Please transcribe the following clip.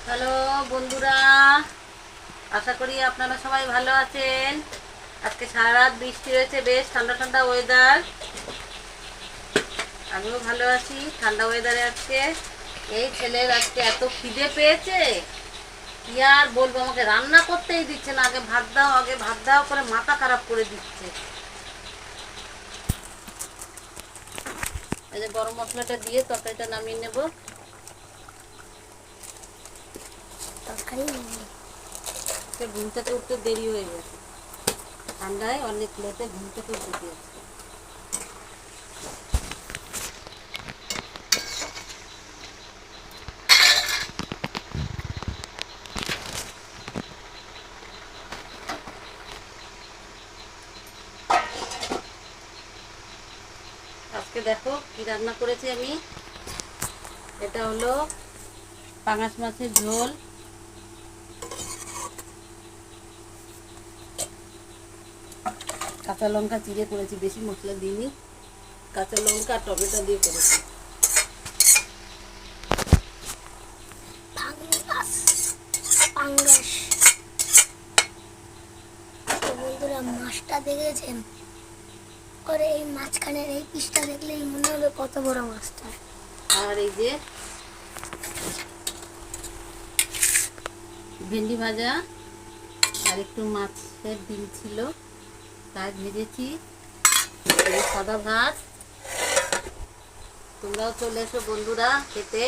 Hello বন্ধুরা, আশা করি আপনারা সবাই ভালো আছেন। আজকে সারা রাত বৃষ্টি হয়েছে, বেশ ঠান্ডা ঠান্ডা ওয়েদার। আমিও ভালো আছি ঠান্ডা ওয়েদারে। আজকে এই ছেলের আজকে এত খিদে পেয়েছে, কি আর বলবো, আমাকে রান্না করতেই দিচ্ছে না। আগে ভাত দাও, আগে ভাত দাও করে মাথা খারাপ করে দিচ্ছে। এই যে গরম মশলাটা দিয়ে তরকারিটা নামিয়ে নেব। তরকারি ঘুম থেকে উঠতে দেরি হয়ে গেছে, ঠান্ডায় অনেক লেটে ঘুম থেকে উঠে দিয়েছে। আজকে দেখো কি রান্না করেছি আমি। এটা হলো পাঙাশ মাছের ঝোল, কাঁচা লঙ্কা চিড়ে করেছি, বেশি মশলা দিইনি। কাঁচা লঙ্কা আর টমেটো দিয়ে করেছি। বন্ধুরা, মাছটা দেখেছেন? ওরে এই মাঝখানের এই পিসটা দেখলেই মনে হবে কত বড় মাছটা। আর এই যে ভেন্ডি ভাজা আর একটু মাছের ডিম ছিল, তাই ভেজেছি। সাদা ভাত। তোমরাও চলে এসো বন্ধুরা খেতে।